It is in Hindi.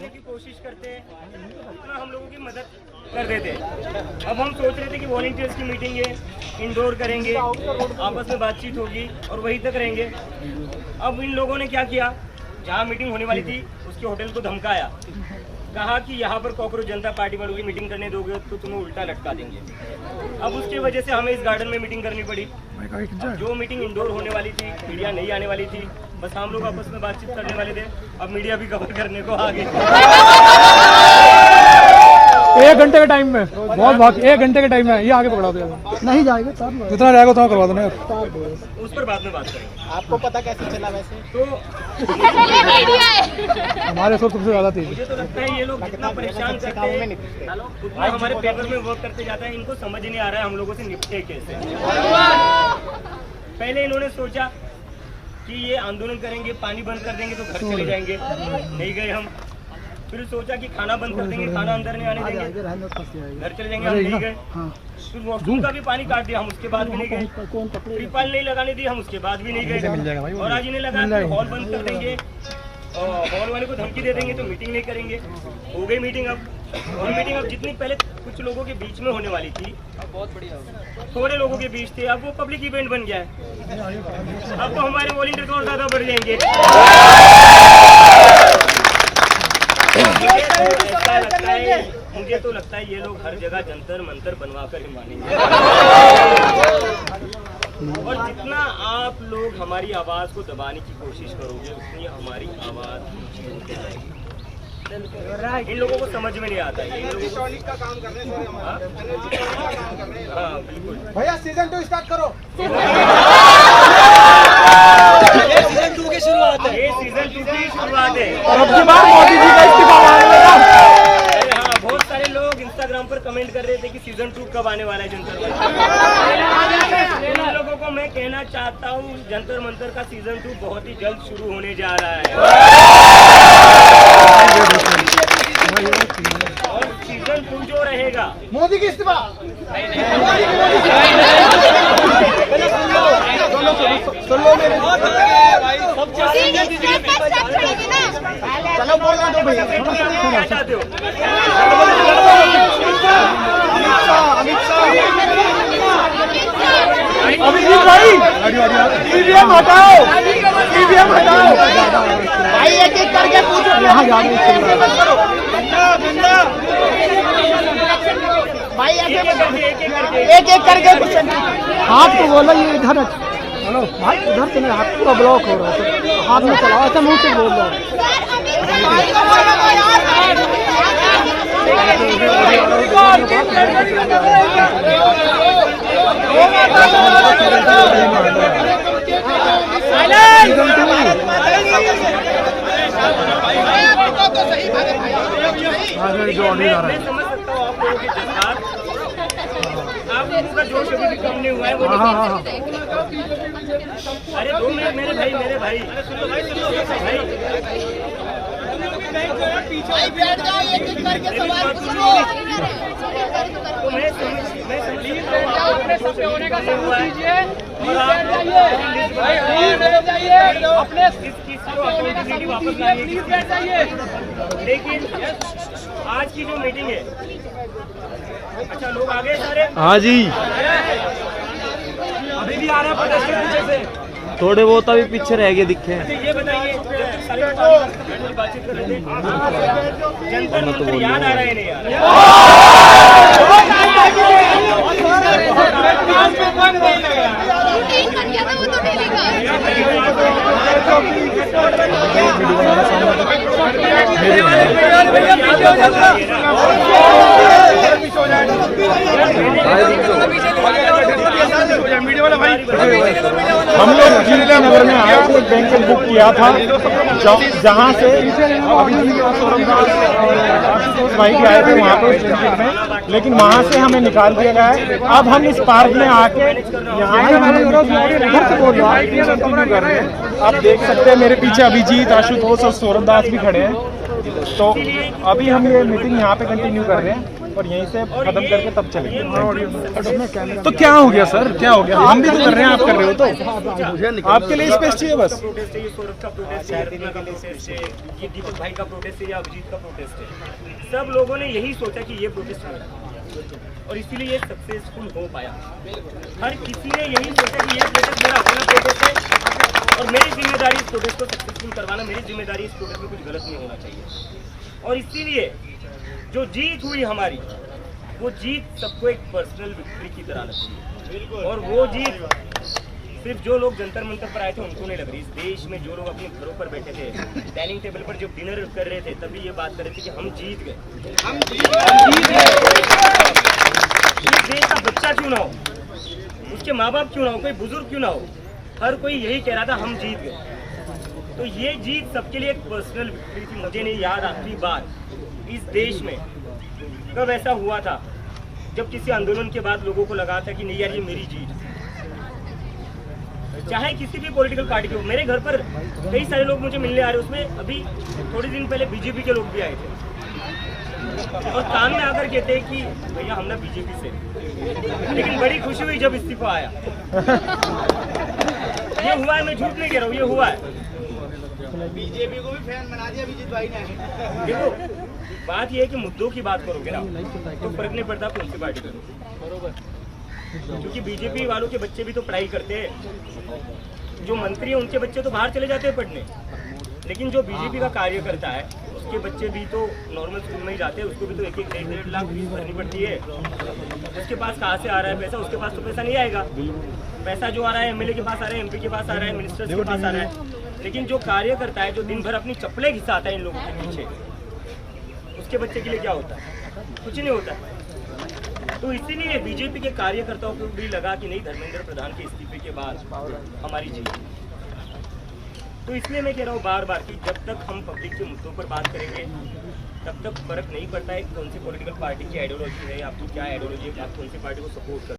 करने की कोशिश करते हैं उतना हम लोगों की मदद कर देते हैं। अब हम सोच रहे थे कि वॉलंटियर्स की मीटिंग है, इंडोर करेंगे, आपस में बातचीत होगी और वहीं तक रहेंगे। अब इन लोगों ने क्या किया, जहाँ मीटिंग होने वाली थी उसके होटल को धमकाया, कहा कि यहाँ पर कॉकरोच जनता पार्टी वालों की मीटिंग करने दोगे तो तुम्हें उल्टा लटका देंगे। अब उसकी वजह से हमें इस गार्डन में मीटिंग करनी पड़ी। जो मीटिंग इंडोर होने वाली थी, मीडिया नहीं आने वाली थी, बस हम लोग आपस में बातचीत करने वाले थे। अब मीडिया भी कवर करने को आ गई। 1 घंटे के टाइम में बहुत 1 घंटे के टाइम में ये आगे पकड़ा दो, नहीं जाएगा जितना जाएगा उतना करवा देना। उस पर बाद में बात करेंगे। आपको पता कैसे चला वैसे? तो हमारे सोच सबसे ज्यादा थी। मुझे तो लगता है ये लोग जितना परेशान करते हैं उतना हमारे पेपर में वर्क करते जाता है। इनको समझ नहीं आ रहा है हम लोगों से निपटे कैसे। पहले इन्होंने सोचा कि ये आंदोलन करेंगे, पानी बंद कर देंगे तो घर चले जाएंगे, नहीं गए हम। फिर सोचा कि खाना बंद कर देंगे, खाना अंदर नहीं आने देंगे, घर चले जाएंगे, हम नहीं गए। फिर वॉशरूम का भी पानी काट दिया, हम उसके बाद भी नहीं गए। ट्रिपल नहीं लगाने दी, हम उसके बाद भी नहीं गए। और आज इन्हें लगा कि हॉल बंद कर देंगे, हॉल वाले को धमकी दे देंगे तो मीटिंग नहीं करेंगे। हो गई मीटिंग अब, और मीटिंग अब जितनी पहले कुछ लोगों के बीच में होने वाली थी, बहुत बढ़िया थोड़े लोगों के बीच थे, अब वो पब्लिक इवेंट बन गया है। अब तो हमारे वॉलंटियर और ज्यादा बढ़ जाएंगे। मुझे तो लगता है ये लोग हर जगह जंतर मंतर बनवा कर ही मानेंगे। और जितना आप लोग हमारी आवाज को दबाने की कोशिश करोगे उतनी हमारी आवाज ऊंची होती जाएगी। इन लोगों को समझ में नहीं आता है। इन लोगों को का काम कर रहे हैं। हाँ बिल्कुल भैया सीजन 2 स्टार्ट करो। ये सीजन 2 की शुरुआत है। ये सीजन 2 की शुरुआत है। अब की बार मोदी जी का इस्तीफा मांगेगा। हाँ, बहुत सारे लोग इंस्टाग्राम पर कमेंट कर रहे थे कि सीजन 2 कब आने वाला है जंतर मंतर। इन लोगों को मैं कहना चाहता हूँ जंतर मंतर का सीजन 2 बहुत ही जल्द शुरू होने जा रहा है। और सीजन 2 जो रहेगा मोदी की इस्तीफा। चलो बोलना दो भैया। क्या चाहते हो? अभिजीत भाई ईवीएम हटाओ, ईवीएम हटाओ भाई, एक एक करके पूछो। यहाँ जा रहे भाई एक एक करके पूछो। हाथ को बोलो, ये इधर हेलो भाई, उधर से नहीं, हाथ पूरा ब्लॉक हो रहा है, हाथ में चलाओ, ऐसे मुंह से बोल रहा है। मैं समझ सकता हूँ आप लोगों के जज्बात, आप लोगों का जोश अभी भी कम नहीं हुआ है। वो अरे 2 मिनट मेरे भाई भाई बैठ जाओ, एक एक करके सवाल पूछो। तो मैं समझ लेकिन आज की जो मीटिंग है, अच्छा लोग आ गए सारे। हाँ जी, अभी भी आ रहे हैं पीछे से, थोड़े बहुत अभी पीछे रह गए दिखे। ये बताइए बातचीत कर रहे थे, जंतर मंतर याद आ रहा है नहीं यार? हम लोग जिला नगर में आए थे, बैंक बुक किया था, जहाँ से भाई के आए थे वहाँ पे में, लेकिन वहाँ से हमें निकाल दिया गया है। अब हम इस पार्क में आके यहाँ कर रहे हैं। आप देख सकते हैं मेरे पीछे अभिजीत, आशुतोष और सौरभ दास भी खड़े हैं। तो अभी हम ये मीटिंग यहाँ पे कंटिन्यू कर रहे हैं। और यहीं से खत्म करके तब चलेंगे। तो क्या हो गया सर, क्या हो गया? हम भी तो कर रहे हैं, आप कर रहे हो तो आपके लिए स्पेस चाहिए बस। प्रोटेस्ट है, ये सौरभ का प्रोटेस्ट है, रत्ना का प्रोटेस्ट है, ये दीपक भाई का प्रोटेस्ट है, या अभिजीत का प्रोटेस्ट है। सब लोगों ने यही सोचा कि ये प्रोटेस्ट मेरा, और इसीलिए ये सक्सेसफुल हो पाया। हर किसी ने यही सोचा कि ये प्रोटेस्ट मेरा होना प्रोटेस्ट है, और मेरी जिम्मेदारी इस प्रोटेस्ट को सक्सेसफुल करवाना, मेरी जिम्मेदारी इस प्रोटेस्ट में कुछ गलत नहीं होना चाहिए। और इसीलिए जो जीत हुई हमारी, वो जीत सबको एक पर्सनल विक्ट्री की तरह लगती है, और वो जीत सिर्फ जो लोग जंतर मंतर पर आए थे उनको नहीं लग रही। इस देश में जो लोग अपने घरों पर बैठे थे, डाइनिंग टेबल पर जब डिनर कर रहे थे, तभी ये बात कर रहे थे कि हम जीत गए। इस देश का बच्चा क्यों ना हो, उसके माँ बाप क्यों ना हो, कोई बुजुर्ग क्यों ना हो, हर कोई यही कह रहा था हम जीत गए। तो ये जीत सबके लिए एक पर्सनल विक्ट्री थी। मुझे नहीं याद आखिरी बार इस देश में कब ऐसा हुआ था जब किसी आंदोलन के बाद लोगों को लगा था कि नहीं यार ये मेरी जीत। चाहे किसी भी पॉलिटिकल पार्टी के हो, मेरे घर पर कई सारे लोग मुझे मिलने आ रहे, उसमें अभी थोड़े दिन पहले बीजेपी के लोग भी आए थे और कान में आकर कहते हैं कि भैया हम ना बीजेपी से। लेकिन बड़ी खुशी हुई जब इस्तीफा आया। ये हुआ है, मैं झूठ नहीं कह रहा हूँ, ये हुआ है। बीजेपी को भी फैन बना दिया अभिजीत भाई ने। देखो बात ये है कि मुद्दों की बात करोगे ना तो फर्क नहीं पड़ता कौन सी पार्टी करो, क्योंकि बीजेपी वालों के बच्चे भी तो पढ़ाई करते हैं। जो मंत्री हैं उनके बच्चे तो बाहर चले जाते हैं पढ़ने, लेकिन जो बीजेपी का कार्य करता है उसके बच्चे भी तो नॉर्मल स्कूल में ही जाते हैं। उसको भी तो 1-1 लाख फीस भरनी पड़ती है। उसके पास कहाँ से आ रहा है पैसा? उसके पास तो पैसा नहीं आएगा। पैसा जो आ रहा है एमएलए के पास आ रहा है, एमपी के पास आ रहा है, मिनिस्टर्स के पास आ रहा है। लेकिन जो कार्य करता है, जो दिन भर अपनी चप्पलें घिसाता है इन लोगों के पीछे, उसके बच्चे के लिए क्या होता है? कुछ नहीं होता। तो इसीलिए बीजेपी के कार्यकर्ताओं को भी लगा कि नहीं, धर्मेंद्र प्रधान के इस्तीफे के बाद हमारी जीत। तो इसलिए मैं कह रहा हूँ बार बार कि जब तक हम पब्लिक के मुद्दों पर बात करेंगे तब तक फर्क नहीं पड़ता है कौन सी पॉलिटिकल पार्टी की आइडियोलॉजी है, आपकी क्या आइडियोलॉजी है, आप कौन सी पार्टी को सपोर्ट करते हैं।